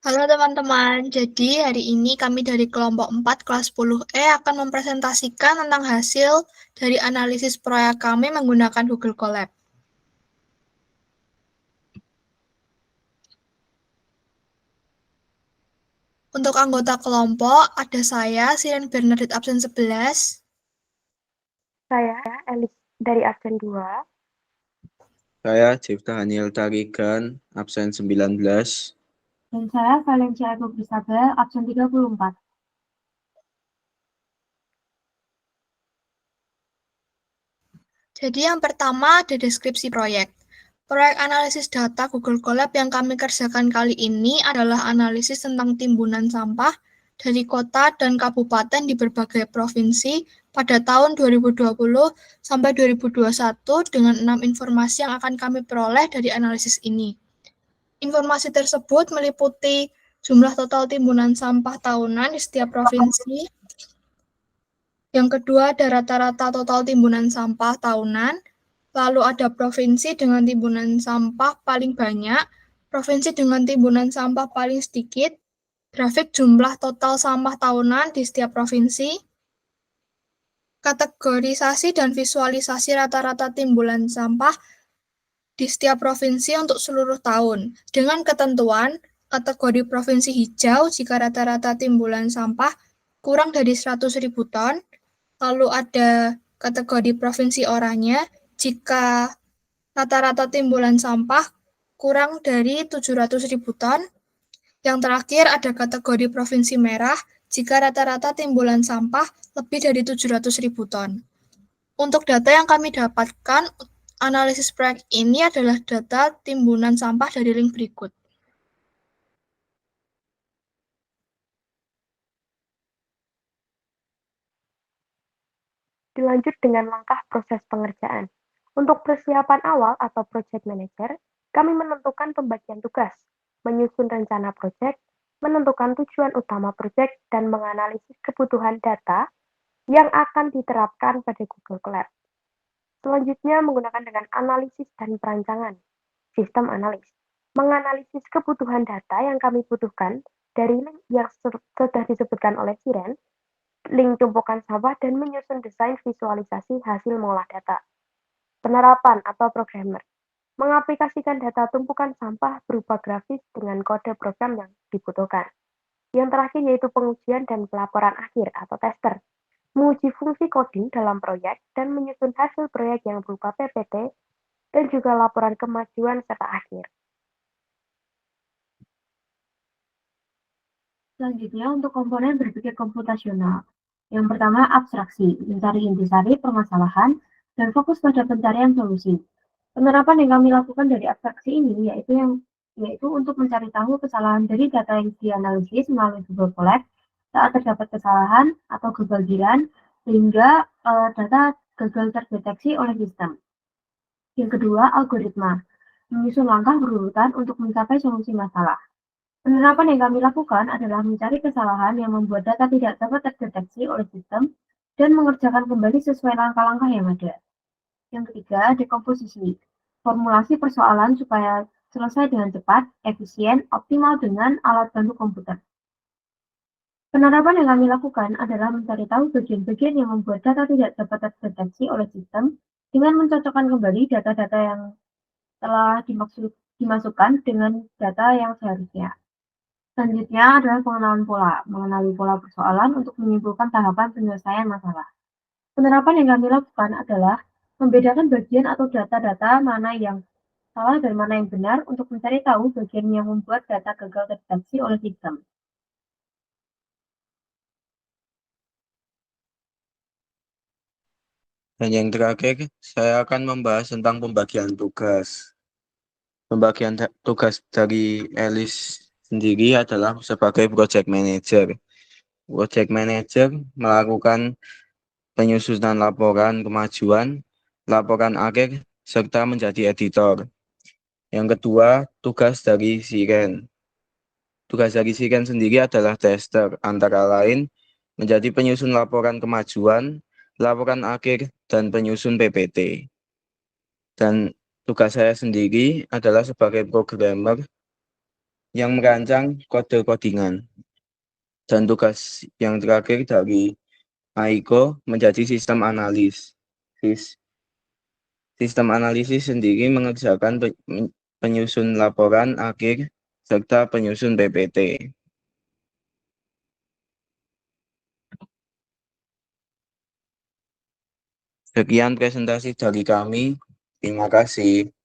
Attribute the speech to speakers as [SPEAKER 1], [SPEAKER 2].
[SPEAKER 1] Halo teman-teman, jadi hari ini kami dari kelompok 4 kelas 10E akan mempresentasikan tentang hasil dari analisis proyek kami menggunakan Google Colab. Untuk anggota kelompok, ada saya, Siren Bernadette absen 11.
[SPEAKER 2] Saya Elis dari absen 2.
[SPEAKER 3] Saya Cipta Haniel Tarigan, absen 19.
[SPEAKER 2] Dan saya Valencia Ego Grisabel, absen 34.
[SPEAKER 1] Jadi yang pertama ada deskripsi proyek. Proyek analisis data Google Colab yang kami kerjakan kali ini adalah analisis tentang timbunan sampah dari kota dan kabupaten di berbagai provinsi pada tahun 2020 sampai 2021 dengan 6 informasi yang akan kami peroleh dari analisis ini. Informasi tersebut meliputi jumlah total timbunan sampah tahunan di setiap provinsi. Yang kedua ada rata-rata total timbunan sampah tahunan. Lalu ada provinsi dengan timbunan sampah paling banyak, provinsi dengan timbunan sampah paling sedikit, grafik jumlah total sampah tahunan di setiap provinsi, kategorisasi dan visualisasi rata-rata timbunan sampah di setiap provinsi untuk seluruh tahun, dengan ketentuan kategori provinsi hijau jika rata-rata timbunan sampah kurang dari 100.000 ton, lalu ada kategori provinsi oranye jika rata-rata timbunan sampah kurang dari 700.000 ton. Yang terakhir ada kategori provinsi merah jika rata-rata timbunan sampah lebih dari 700.000 ton. Untuk data yang kami dapatkan, analisis proyek ini adalah data timbunan sampah dari link berikut.
[SPEAKER 2] Dilanjut dengan langkah proses pengerjaan. Untuk persiapan awal atau project manager, kami menentukan pembagian tugas, menyusun rencana project, menentukan tujuan utama project, dan menganalisis kebutuhan data yang akan diterapkan pada Google Colab. Selanjutnya menggunakan dengan analisis dan perancangan, sistem analis. Menganalisis kebutuhan data yang kami butuhkan dari link yang sudah disebutkan oleh Siren, link tumpukan sampah, dan menyusun desain visualisasi hasil mengolah data. Penerapan atau programmer. Mengaplikasikan data tumpukan sampah berupa grafis dengan kode program yang dibutuhkan. Yang terakhir yaitu pengujian dan pelaporan akhir atau tester. Menguji fungsi coding dalam proyek dan menyusun hasil proyek yang berupa PPT dan juga laporan kemajuan serta akhir. Selanjutnya untuk komponen berpikir komputasional. Yang pertama abstraksi, mencari intisari permasalahan dan fokus pada pencarian solusi. Penerapan yang kami lakukan dari abstraksi ini yaitu untuk mencari tahu kesalahan dari data yang dianalisis melalui Google Colab saat terdapat kesalahan atau kebanjiran sehingga data gagal terdeteksi oleh sistem. Yang kedua, algoritma, menyusun langkah berurutan untuk mencapai solusi masalah. Penerapan yang kami lakukan adalah mencari kesalahan yang membuat data tidak dapat terdeteksi oleh sistem dan mengerjakan kembali sesuai langkah-langkah yang ada. Yang ketiga, dekomposisi. Formulasi persoalan supaya selesai dengan cepat, efisien, optimal dengan alat bantu komputer. Penerapan yang kami lakukan adalah mencari tahu bagian-bagian yang membuat data tidak dapat terdeteksi oleh sistem dengan mencocokkan kembali data-data yang telah dimasukkan dengan data yang seharusnya. Selanjutnya adalah pengenalan pola, mengenali pola persoalan untuk menyimpulkan tahapan penyelesaian masalah. Penerapan yang kami lakukan adalah membedakan bagian atau data-data mana yang salah dan mana yang benar untuk mencari tahu bagian yang membuat data gagal terdeteksi oleh sistem.
[SPEAKER 3] Dan yang terakhir, saya akan membahas tentang pembagian tugas. Pembagian tugas dari Elis sendiri adalah sebagai project manager. Project manager melakukan penyusunan laporan kemajuan, laporan akhir, serta menjadi editor. Yang kedua, tugas dari Siren. Tugas dari Siren sendiri adalah tester, antara lain menjadi penyusun laporan kemajuan, laporan akhir, dan penyusun PPT. Dan tugas saya sendiri adalah sebagai programmer yang merancang kode codingan. Dan tugas yang terakhir dari Aiko menjadi sistem analisis. Sistem analisis sendiri mengerjakan penyusun laporan akhir serta penyusun PPT. Sekian presentasi dari kami. Terima kasih.